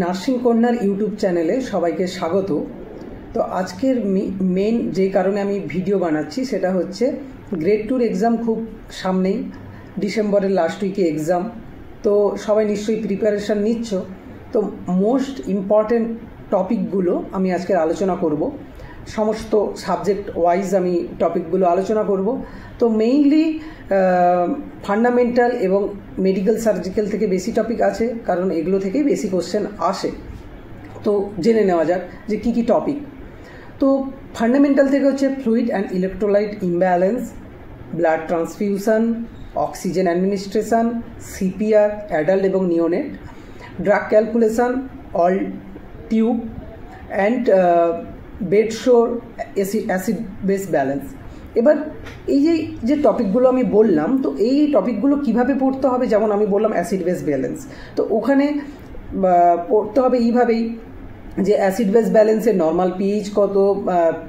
Nursing corner YouTube চ্যানেলে সবাইকে স্বাগত। তো আজকের মেন যে কারণে আমি ভিডিও বানাচ্ছি সেটা হচ্ছে গ্রেড 2 এক্সাম খুব সামনেই, ডিসেম্বরের লাস্ট উইকে এক্সাম। তো সবাই নিশ্চয়ই প্রিপারেশান নিচ্ছ। তো মোস্ট ইম্পর্টেন্ট টপিকগুলো আমি আজকের আলোচনা করব, সমস্ত সাবজেক্ট ওয়াইজ আমি টপিকগুলো আলোচনা করব। তো মেইনলি ফান্ডামেন্টাল এবং মেডিকেল সার্জিক্যাল থেকে বেশি টপিক আছে, কারণ এগুলো থেকেই বেশি কোশ্চেন আসে। তো জেনে নেওয়া যাক যে কী কী টপিক। তো ফান্ডামেন্টাল থেকে হচ্ছে fluid and electrolyte imbalance, blood transfusion, oxygen administration, CPR adult এবং neonate, drug calculation, all tube and bed sore, acid base balance. এবার এই যে টপিকগুলো আমি বললাম, তো এই টপিকগুলো কিভাবে পড়তে হবে, যেমন আমি বললাম অ্যাসিড বেস ব্যালেন্স, তো ওখানে পড়তে হবে এইভাবেই যে অ্যাসিড বেস ব্যালেন্সের নর্মাল পিএইচ কত,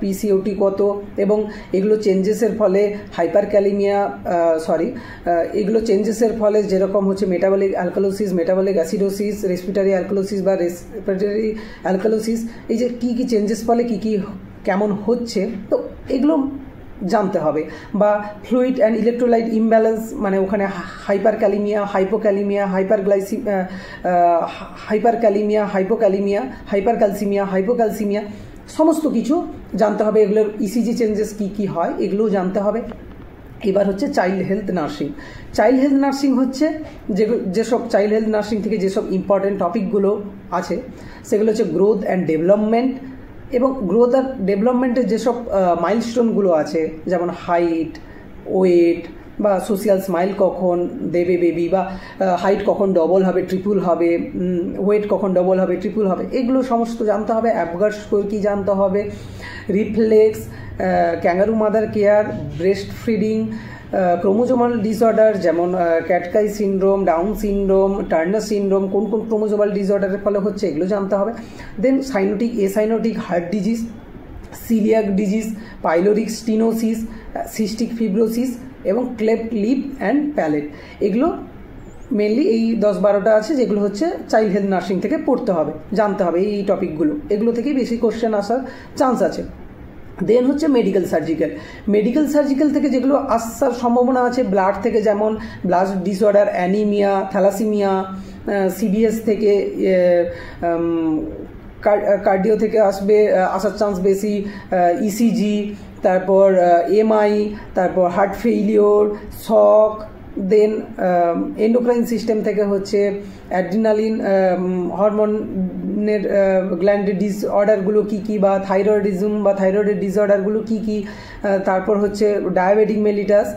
পিসিওটি কত, এবং এগুলো চেঞ্জেসের ফলে এগুলো চেঞ্জেসের ফলে যেরকম হচ্ছে metabolic alkalosis, metabolic acidosis, respiratory alkalosis বা রেসপিরেটরি অ্যালকালোসিস, এই যে কী কী চেঞ্জেস ফলে কী কী কেমন হচ্ছে, তো এগুলো জানতে হবে। বা ফ্লুইড অ্যান্ড ইলেকট্রোলাইট ইমব্যালেন্স, মানে ওখানে হাইপারক্যালিমিয়া, হাইপোক্যালিমিয়া, হাইপারক্যালসিমিয়া, সমস্ত কিছু জানতে হবে। এগুলোর ইসিজি চেঞ্জেস কী কী হয় এগুলোও জানতে হবে। এবার হচ্ছে child health nursing. Child health nursing হচ্ছে যেসব চাইল্ড হেলথ নার্সিং থেকে যেসব ইম্পর্টেন্ট টপিকগুলো আছে সেগুলো হচ্ছে গ্রোথ অ্যান্ড ডেভেলপমেন্ট, এবং গ্রোথ আর ডেভেলপমেন্টের যেসব মাইলস্টোনগুলো আছে, যেমন হাইট, ওয়েট, বা সোশিয়াল স্মাইল কখন দেবে বেবি, বা হাইট কখন ডবল হবে, ট্রিপল হবে, ওয়েট কখন ডবল হবে, ট্রিপল হবে, এগুলো সমস্ত জানতে হবে। অ্যাপগার স্কোর কী জানতে হবে, reflex, kangaroo mother care, breast feeding, chromosomal disorder যেমন cat cry syndrome, Down syndrome, Turner syndrome, কোন কোন ক্রোমোজোমাল ডিসঅর্ডারের ফলে হচ্ছে এগুলো জানতে হবে। Then cyanotic, acyanotic heart disease, celiac disease, pyloric stenosis, cystic fibrosis এবং ক্লেফট লিপ অ্যান্ড প্যালেট, এগুলো মেনলি এই 10-12টা আছে যেগুলো হচ্ছে চাইল্ড হেলথ নার্সিং থেকে পড়তে হবে, জানতে হবে। এই টপিকগুলো, এগুলো থেকেই বেশি কোশ্চেন আসার চান্স আছে। দেন হচ্ছে মেডিকেল সার্জিক্যাল থেকে যেগুলো আসার সম্ভাবনা আছে ব্লাড থেকে, যেমন blood disorder, anaemia, thalassaemia, CBS থেকে, কার্ডিও থেকে আসার চান্স বেশি, ইসিজি, তারপর এমআই, তারপর হার্ট ফেইলিওর, শক। দেন এন্ডোক্রাইন সিস্টেম থেকে হচ্ছে অ্যাড্রিনালিন হরমোনের গ্ল্যান্ডের ডিসঅর্ডারগুলো কী কী, বা থাইরয়েডিজম বা থাইরয়েডের ডিসঅর্ডারগুলো কী কী। তারপর হচ্ছে ডায়াবেটিক মেলিটাস।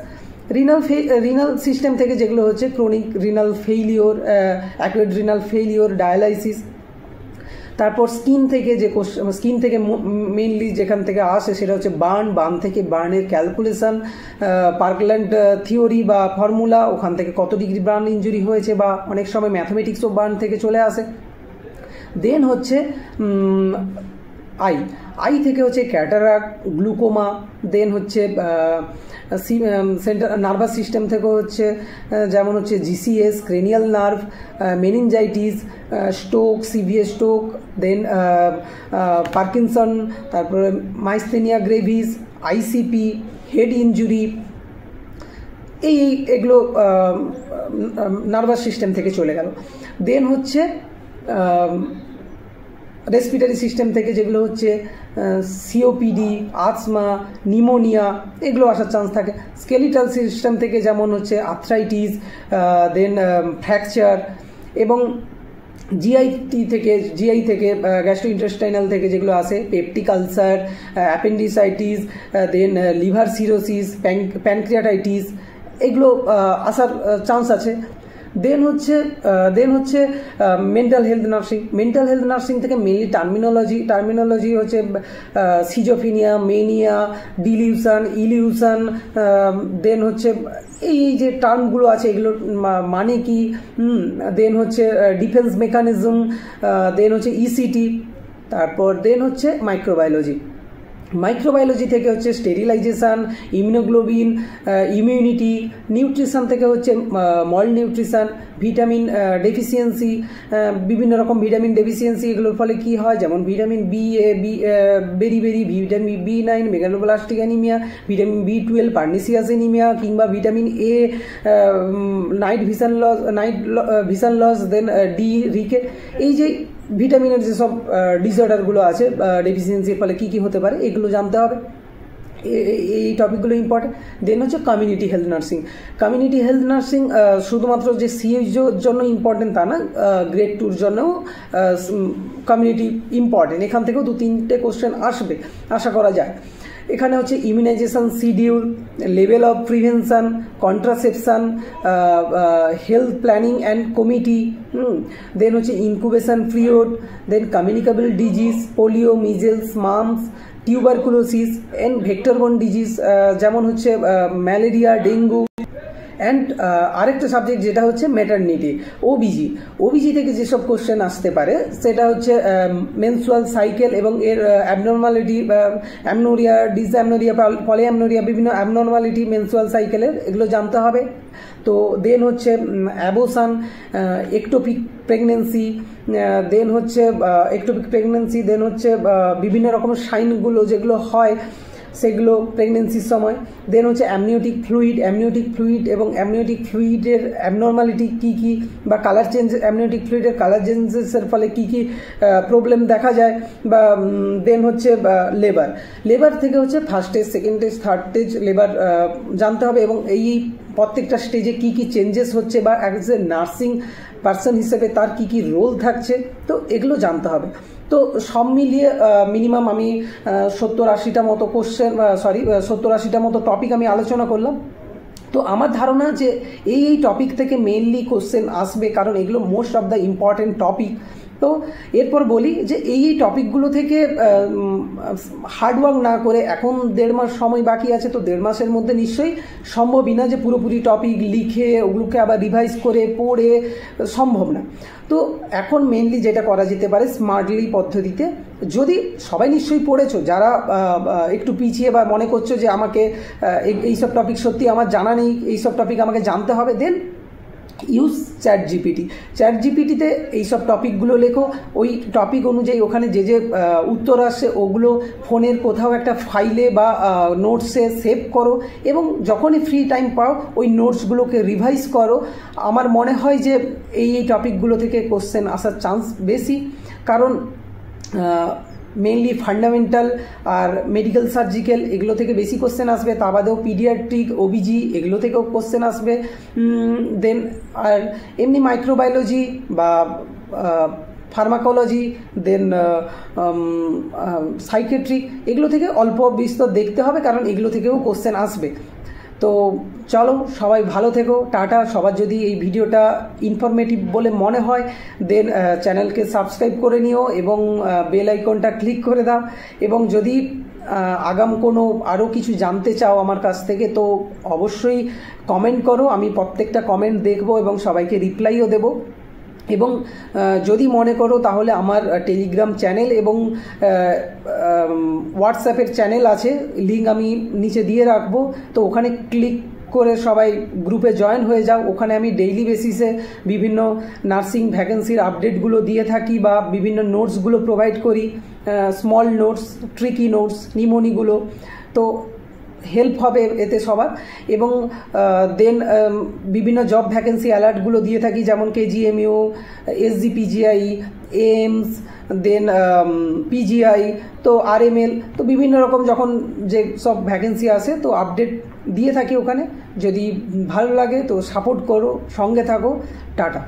রিনাল সিস্টেম থেকে যেগুলো হচ্ছে chronic renal failure, acute renal failure, dialysis. তারপর স্কিন থেকে মেইনলি যেখান থেকে আসে সেটা হচ্ছে বার্ন থেকে বার্নের ক্যালকুলেশন, পার্কল্যান্ড থিওরি বা ফর্মুলা, ওখান থেকে কত ডিগ্রি বার্ন ইঞ্জুরি হয়েছে, বা অনেক সময় ম্যাথমেটিক্স অফ বার্ন থেকে চলে আসে। দেন হচ্ছে আই থেকে হচ্ছে ক্যাটারাক্ট, গ্লুকোমা। দেন হচ্ছে সেন্ট্রাল নার্ভাস সিস্টেম থেকে হচ্ছে যেমন হচ্ছে GCS, cranial nerve, meningitis, stroke, severe stroke, then Parkinson, তারপরে myasthenia gravis, ICP, head injury, এগুলো নার্ভাস সিস্টেম থেকে চলে গেল। দেন হচ্ছে রেসপিরেটরি সিস্টেম থেকে যেগুলো হচ্ছে সিওপিডি, আসমা, নিউমোনিয়া, এগুলো আসার চান্স থাকে। স্কেলিটাল সিস্টেম থেকে যেমন হচ্ছে আর্থ্রাইটিস, দেন ফ্র্যাকচার, এবং জিআই থেকে গ্যাস্ট্রোইন্টেস্টাইনাল থেকে যেগুলো আসে পেপটিক আলসার, অ্যাপেন্ডিসাইটিস, দেন লিভার সিরোসিস, প্যানক্রিয়াটাইটিস, এগুলো আসার চান্স আছে। দেন হচ্ছে মেন্টাল হেলথ নার্সিং থেকে মেনলি টার্মিনোলজি হচ্ছে সিজোফিনিয়া, মেনিয়া, ডিলিউশন, ইলিউশন। দেন হচ্ছে এই যে টার্মগুলো আছে এগুলোর মানে কি। দেন হচ্ছে ডিফেন্স মেকানিজম, দেন হচ্ছে ইসিটি, তারপর দেন হচ্ছে মাইক্রোবায়োলজি। মাইক্রোবায়োলজি থেকে হচ্ছে স্টেরিলাইজেশন, ইমিউনোগ্লোবিন, ইমিউনিটি। নিউট্রিশন থেকে হচ্ছে মল নিউট্রিশন, ভিটামিন ডেফিসিয়েন্সি, বিভিন্ন রকম ভিটামিন ডেফিসিয়েন্সি, এগুলোর ফলে কি হয়, যেমন ভিটামিন বেরি, vitamin B9 megaloblastic anaemia, vitamin B12 pernicious anaemia, কিংবা vitamin A night vision loss, then D rickets. এই যে ভিটামিনের যেসব ডিসঅর্ডারগুলো আছে ডেফিসিয়েন্সির ফলে কী কী হতে পারে, এগুলো জানতে হবে। এই টপিকগুলো ইম্পর্টেন্ট। দেন হচ্ছে community health nursing. Community health nursing শুধুমাত্র যে সিএইচওর জন্য ইম্পর্টেন্ট তা না, গ্রেড 2-র জন্যও কমিউনিটি ইম্পর্টেন্ট। এখান থেকেও 2-3টে কোশ্চেন আসবে আশা করা যায়। এখানে হচ্ছে immunisation schedule, level of prevention, contraception, health planning and committee, then হচ্ছে incubation period, then communicable disease, polio, measles, mumps, tuberculosis and vectorborne disease, যেমন হচ্ছে ম্যালেরিয়া, ডেঙ্গু। অ্যান্ড আরেকটা সাবজেক্ট যেটা হচ্ছে ম্যাটারনিটি, ওবিজি থেকে যেসব কোশ্চেন আসতে পারে সেটা হচ্ছে মেনস্ট্রুয়াল সাইকেল এবং এর অ্যাবনর্মালিটি, অ্যামনোরিয়া, ডিসঅ্যামনোরিয়া, পলিঅ্যামনোরিয়া, বিভিন্ন অ্যাবনর্মালিটি মেনস্ট্রুয়াল সাইকেলের, এগুলো জানতে হবে। তো দেন হচ্ছে অ্যাবোশন, একটোপিক প্রেগনেন্সি, দেন হচ্ছে দেন হচ্ছে বিভিন্ন রকমের সাইনগুলো যেগুলো হয় সেগুলো প্রেগনেন্সির সময়। দেন হচ্ছে অ্যামনিওটিক ফ্লুইড এবং অ্যামনিওটিক ফ্লুইডের অ্যাবনর্মালিটি কী কী, বা কালার চেঞ্জ, অ্যামনিওটিক ফ্লুইডের কালার চেঞ্জেসের ফলে কী কী প্রবলেম দেখা যায়, বা দেন হচ্ছে লেবার থেকে হচ্ছে first stage, second stage, third stage labour জানতে হবে, এবং এই প্রত্যেকটা স্টেজে কী কী চেঞ্জেস হচ্ছে, বা অ্যাজ এ নার্সিং পার্সন হিসেবে তার কী কী রোল থাকছে, তো এগুলো জানতে হবে। তো সব মিলিয়ে মিনিমাম আমি 70-80টা মতো কোশ্চেন, 70-80টা মতো টপিক আমি আলোচনা করলাম। তো আমার ধারণা যে এই টপিক থেকে মেইনলি কোশ্চেন আসবে, কারণ এগুলো most of the important topic. তো এরপর বলি যে এই টপিকগুলো থেকে হার্ডওয়ার্ক না করে, এখন 1.5 মাস সময় বাকি আছে, তো 1.5 মাসের মধ্যে নিশ্চয়ই সম্ভবই না যে পুরোপুরি টপিক লিখে ওগুলোকে আবার রিভাইজ করে পড়ে, সম্ভব না। তো এখন মেইনলি যেটা করা যেতে পারে স্মার্টলি পদ্ধতিতে, যদি সবাই নিশ্চয়ই পড়েছো, যারা একটু পিছিয়ে বা মনে করছো যে আমাকে এইসব টপিক সত্যি আমার জানা নেই, এইসব টপিক আমাকে জানতে হবে, দেন ইউজ চ্যাট জিপিটিতে এইসব টপিকগুলো লেখো, ওই টপিক অনুযায়ী ওখানে যে যে উত্তর আসে ওগুলো ফোনের কোথাও একটা ফাইলে বা নোটসে সেভ করো, এবং যখনই ফ্রি টাইম পাও ওই নোটসগুলোকে রিভাইজ করো। আমার মনে হয় যে এই টপিকগুলো থেকে কোশ্চেন আসার চান্স বেশি, কারণ মেইনলি ফান্ডামেন্টাল আর মেডিকেল সার্জিক্যাল এগুলো থেকে বেশি কোশ্চেন আসবে, তা বাদেও পিডিয়াট্রিক, ওবিজি এগুলো থেকেও কোশ্চেন আসবে। দেন আর এমনি মাইক্রোবায়োলজি বা ফার্মাকোলজি, দেন সাইকেট্রিক, এগুলো থেকে অল্প বিস্তর দেখতে হবে, কারণ এগুলো থেকেও কোশ্চেন আসবে। তো চলো, সবাই ভালো থেকো, টাটা। সবার যদি এই ভিডিওটা ইনফরমেটিভ বলে মনে হয়, দেন চ্যানেলকে সাবস্ক্রাইব করে নিও এবং বেল আইকনটা ক্লিক করে দাও। এবং যদি আগাম কোনো আরও কিছু জানতে চাও আমার কাছ থেকে, তো অবশ্যই কমেন্ট করো, আমি প্রত্যেকটা কমেন্ট দেখব এবং সবাইকে রিপ্লাইও দেব। এবং যদি মনে করো তাহলে আমার টেলিগ্রাম চ্যানেল এবং হোয়াটসঅ্যাপের চ্যানেল আছে, লিঙ্ক আমি নিচে দিয়ে রাখবো, তো ওখানে ক্লিক করে সবাই গ্রুপে জয়েন হয়ে যাও। ওখানে আমি ডেইলি বেসিসে বিভিন্ন নার্সিং ভ্যাকেন্সির আপডেটগুলো দিয়ে থাকি, বা বিভিন্ন নোটসগুলো প্রোভাইড করি, স্মল নোটস, ট্রিকি নোটস, নিমোনিগুলো, তো হেল্প হবে এতে সবার। এবং দেন বিভিন্ন জব ভ্যাকেন্সি অ্যালার্টগুলো দিয়ে থাকি, যেমন কেজিএমইউ, এসজিপিজিআই, এইমস, দেন পিজিআই, তো আরএমএল, তো বিভিন্ন রকম যখন যে সব ভ্যাকেন্সি আসে তো আপডেট দিয়ে থাকি ওখানে। যদি ভালো লাগে তো সাপোর্ট করো, সঙ্গে থাকো, টাটা।